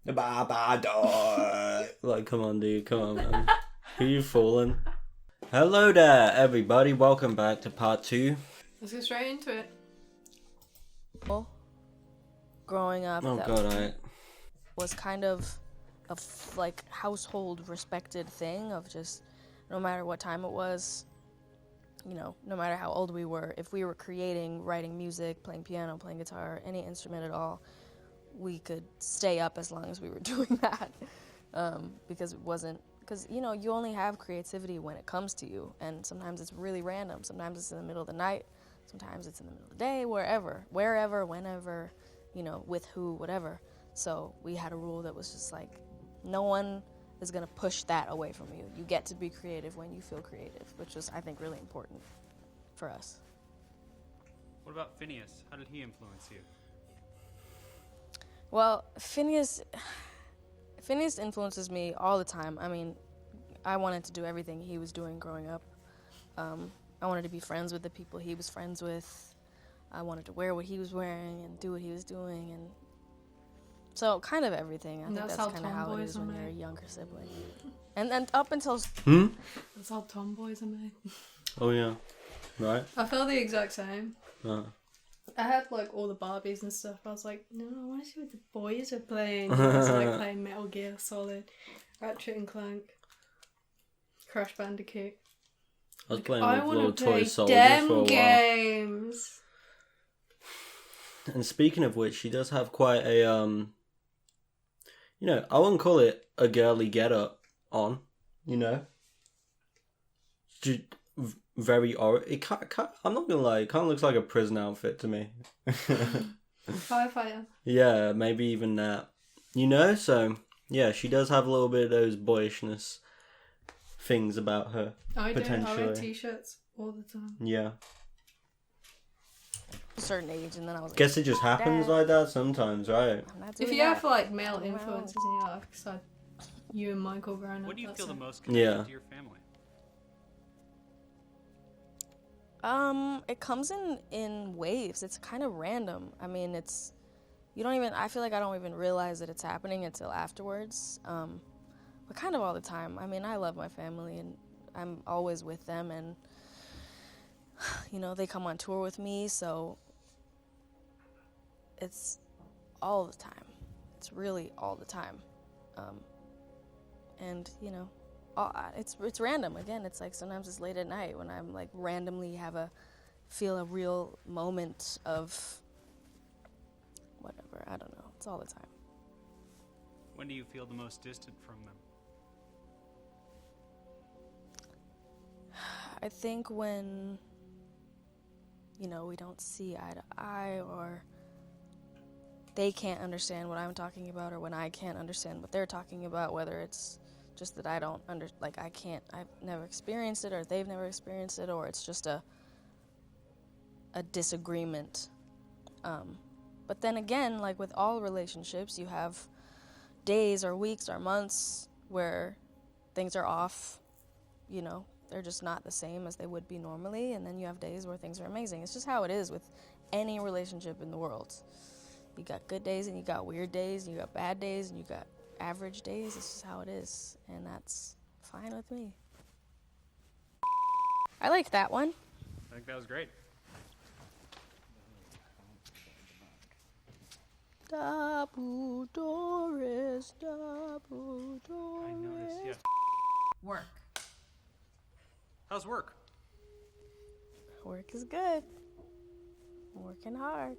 Like, come on, dude. Come on, man. Who you fooling? Hello there, everybody. Welcome back to part 2. Let's get straight into it. Growing up, Oh, that God, was kind of a like household respected thing of just no matter what time it was, you know, no matter how old we were, if we were creating, writing music, playing piano, playing guitar, any instrument at all, we could stay up as long as we were doing that. Because you know, you only have creativity when it comes to you, and sometimes it's really random. Sometimes it's in the middle of the night, sometimes it's in the middle of the day, wherever, whenever, you know, with who, whatever. So we had a rule that was just like, no one is gonna push that away from you. You get to be creative when you feel creative, which was, I think, really important for us. What about Phineas? How did he influence you? Well, Phineas influences me all the time. I mean, I wanted to do everything he was doing growing up. I wanted to be friends with the people he was friends with. I wanted to wear what he was wearing and do what he was doing, and so kind of everything. I think that's kind of how it is when you're a younger sibling. And then up until That's how tomboys are made. Oh, yeah. Right? I feel the exact same. Uh. I had like all the Barbies and stuff. I was like, no, I want to see what the boys are playing. I was like playing Metal Gear Solid, Ratchet and Clank, Crash Bandicoot. I was playing I with little want to play toy soldiers for a while. games. And speaking of which, she does have quite a, you know, I wouldn't call it a girly get-up on, you know? Very it I'm not gonna lie, it kind of looks like a prison outfit to me. Firefighter. Yeah, maybe even that. You know, so yeah, she does have a little bit of those boyishness things about her. I do. I potentially. wear t-shirts all the time. Yeah. a certain age, and then I was like, Guess it just happens like that sometimes, right? I'm not doing If you have that. like male influences in your life, because you and Michael growing up. What do you that's feel the it. most connected Yeah. to your family? It comes in waves. It's kind of random. I mean, I feel like I don't even realize that it's happening until afterwards. But kind of all the time. I mean, I love my family and I'm always with them, and you know, they come on tour with me, so it's all the time. It's really all the time. And you know, it's random. Again, it's like sometimes it's late at night when I'm like randomly feel a real moment of whatever. I don't know. It's all the time. When do you feel the most distant from them? I think when, you know, we don't see eye to eye, or they can't understand what I'm talking about, or when I can't understand what they're talking about, whether it's just that I don't I've never experienced it, or they've never experienced it, or it's just a disagreement. But then again, like with all relationships, you have days or weeks or months where things are off, you know, they're just not the same as they would be normally, and then you have days where things are amazing. It's just how it is with any relationship in the world. You got good days and you got weird days, and you got bad days and you got average days. It's just how it is, and that's fine with me. I like that one. I think that was great. Dabu Doris, Dabu Doris. I noticed, yeah. Work. How's work? Work is good. I'm working hard.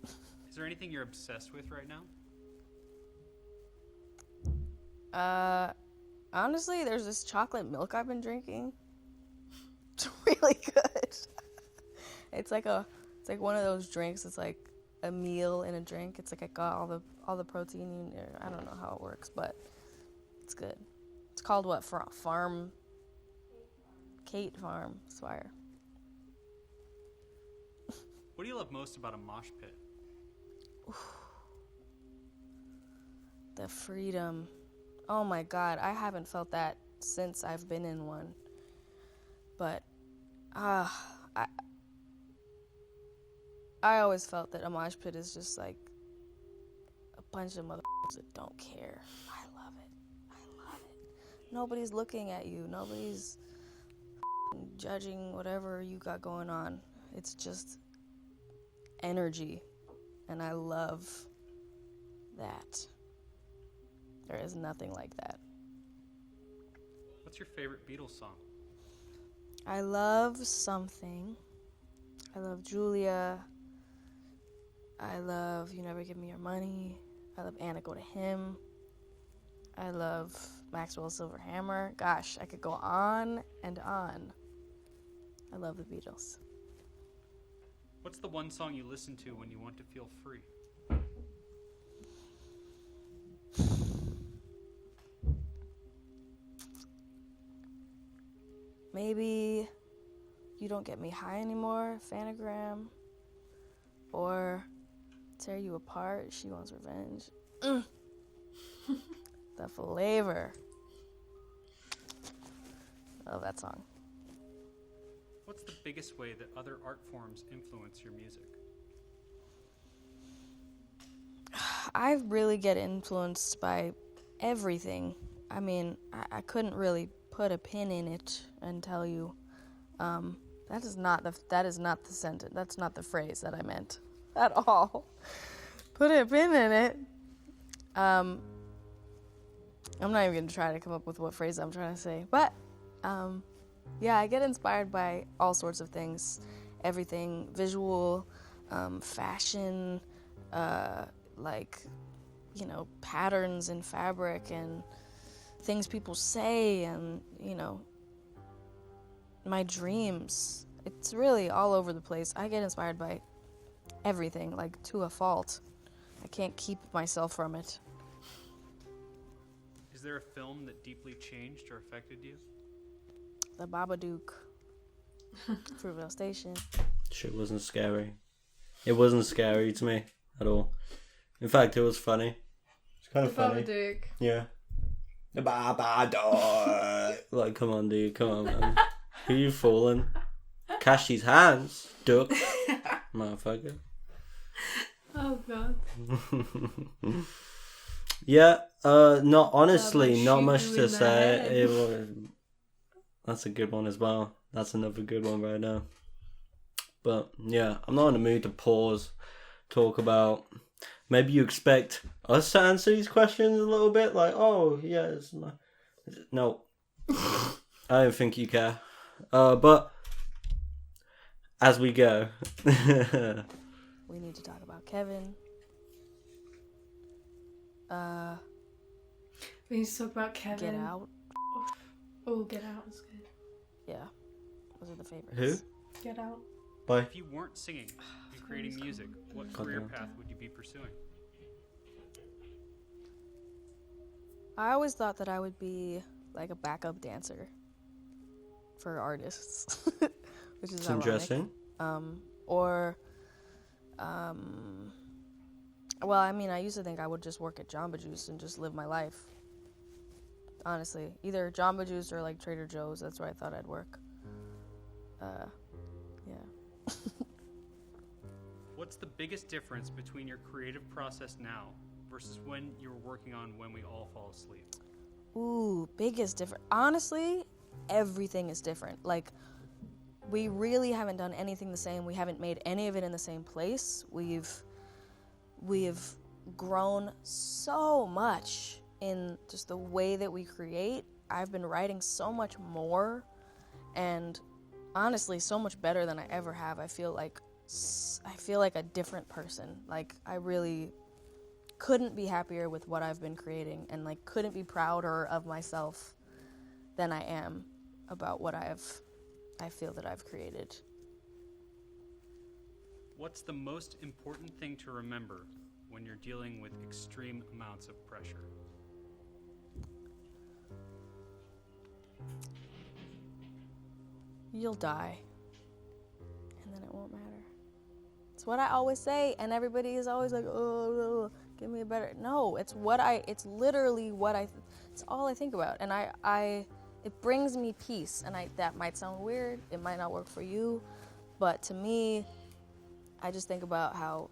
Is there anything you're obsessed with right now? Honestly, there's this chocolate milk I've been drinking. It's really good. It's like one of those drinks. It's like a meal in a drink. It's like I got all the protein. I don't know how it works, but it's good. It's called what? Farm. Kate Farm Swire. What do you love most about a mosh pit? The freedom. Oh my God, I haven't felt that since I've been in one. But I always felt that a mosh pit is just like a bunch of motherfuckers that don't care. I love it. I love it. Nobody's looking at you. Nobody's judging whatever you got going on. It's just energy. And I love that. There is nothing like that. What's your favorite Beatles song? I love Something. I love Julia. I love You Never Give Me Your Money. I love Anna Go to Him. I love Maxwell Silver Hammer. Gosh, I could go on and on. I love the Beatles. What's the one song you listen to when you want to feel free? Maybe You Don't Get Me High Anymore, Fanagram. Or Tear You Apart, She Wants Revenge. The flavor. Love that song. What's the biggest way that other art forms influence your music? I really get influenced by everything. I mean, I couldn't really put a pin in it and tell you. That is not the sentence. That's not the phrase that I meant at all. Put a pin in it. I'm not even gonna try to come up with what phrase I'm trying to say, but yeah, I get inspired by all sorts of things, everything visual, fashion, like, you know, patterns in fabric and things people say, and, you know, my dreams. It's really all over the place. I get inspired by everything, like, to a fault. I can't keep myself from it. Is there a film that deeply changed or affected you? The Babadook. Fruitvale Station. Shit wasn't scary. It wasn't scary to me at all. In fact, it was funny. It's kind of funny. Babadook. Yeah. The Babadook. Like, come on, dude. Come on, man. Who you fooling? Cash these hands, duck. Motherfucker. Oh, God. Yeah, not honestly, not shoot much you to in the say. head. That's a good one as well. That's another good one right now. But yeah, I'm not in the mood to pause, talk about. Maybe you expect us to answer these questions a little bit, like, oh yeah, no, I don't think you care. But as we go, We need to talk about Kevin. We need to talk about Kevin. Get Out. Oh, Get Out was good. Yeah, those are the favorites. who? Get Out. Bye. If you weren't singing and creating music, what career path would you be pursuing? I always thought that I would be like a backup dancer for artists, which is It's ironic. interesting. Well, I mean, I used to think I would just work at Jamba Juice and just live my life. Honestly, either Jamba Juice or like Trader Joe's. That's where I thought I'd work. Yeah. What's the biggest difference between your creative process now versus when you were working on When We All Fall Asleep? Ooh, biggest difference. Honestly, everything is different. Like, we really haven't done anything the same. We haven't made any of it in the same place. We've grown so much in just the way that we create. I've been writing so much more, and honestly, so much better than I ever have. I feel like a different person. Like, I really couldn't be happier with what I've been creating, and like couldn't be prouder of myself than I am about what I feel that I've created. What's the most important thing to remember when you're dealing with extreme amounts of pressure? You'll die, and then it won't matter. It's what I always say, and everybody is always like, oh, give me a better. No, it's literally it's all I think about, and it brings me peace, and that might sound weird, it might not work for you, but to me, I just think about how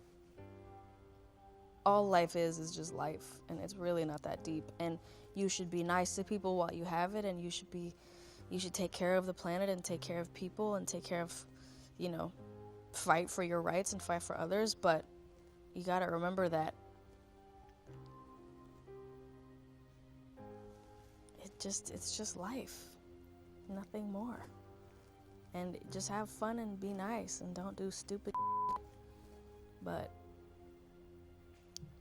all life is just life, and it's really not that deep. And you should be nice to people while you have it, and you should take care of the planet and take care of people and take care of, fight for your rights and fight for others. But you gotta remember that it's just life, nothing more. And just have fun and be nice and don't do stupid but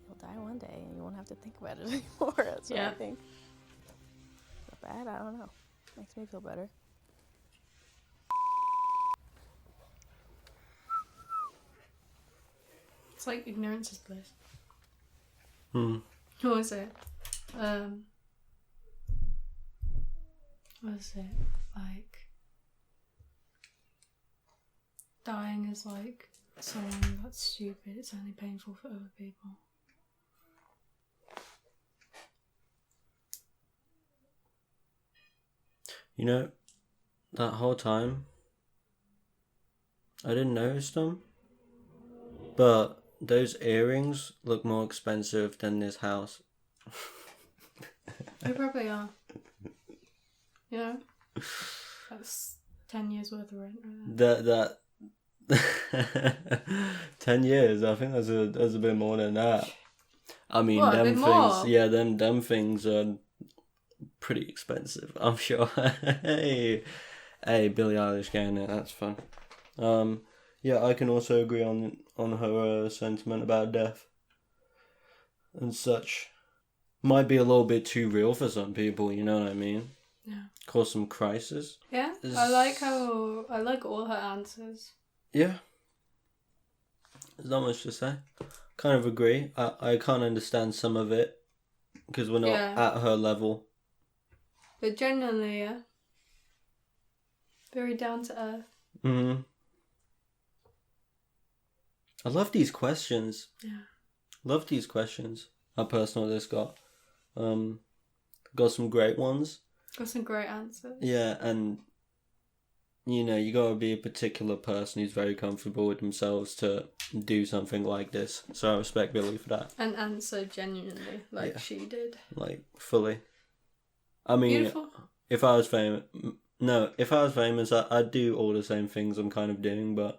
you'll die one day and you won't have to think about it anymore. That's what I think. Is that bad? I don't know. Makes me feel better. It's like ignorance is bliss. Hmm. What was it? What was it? Like, dying is like something that's stupid. It's only painful for other people. You know, that whole time, I didn't notice them, but those earrings look more expensive than this house. They probably are. You know? That's 10 years worth of rent right there. That 10 years, I think that's a bit more than that. I mean, What, a them bit things, more? yeah, them things are pretty expensive, I'm sure. hey, Billie Eilish getting it, that's fun. Yeah, I can also agree on her sentiment about death and such. Might be a little bit too real for some people, you know what I mean? Yeah. Cause some crisis. Yeah, I like all her answers. Yeah. There's not much to say. Kind of agree. I can't understand some of it because we're not at her level. But genuinely, yeah. Very down to earth. Mm-hmm. I love these questions. Yeah. Love these questions. How personal this got. Got some great ones. Got some great answers. Yeah, and you gotta be a particular person who's very comfortable with themselves to do something like this. So I respect Billie for that. And answer genuinely, like she did. Like, fully. I mean, Beautiful. if I was famous, I'd do all the same things I'm kind of doing, but,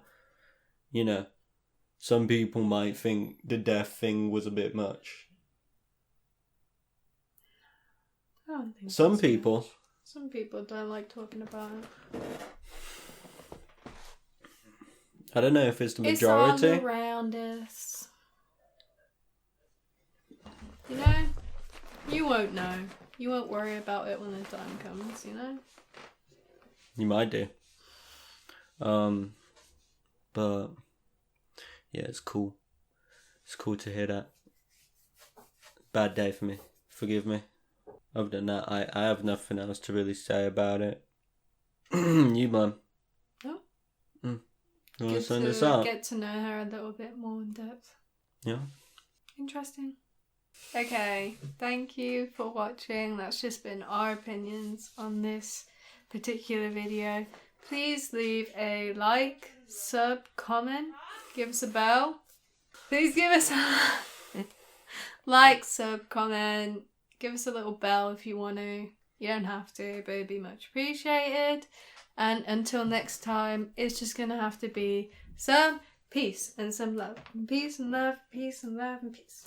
some people might think the death thing was a bit much. I don't think Some that's people. much. Some people don't like talking about it. I don't know if it's the majority. It's all around us. You know? You won't know. You won't worry about it when the time comes, you know? You might do. But yeah, it's cool. It's cool to hear that. Bad day for me. Forgive me. Other than that, I have nothing else to really say about it. You, man. No. You want to send this out? Get to know her a little bit more in depth. Yeah. Interesting. Okay, thank you for watching. That's just been our opinions on this particular video. Please leave a like, sub, comment, give us a bell. Please give us a like, sub, comment, give us a little bell if you want to. You don't have to, but it'd be much appreciated. And until next time, it's just gonna have to be some peace and some love. Peace and love, peace and love, and peace.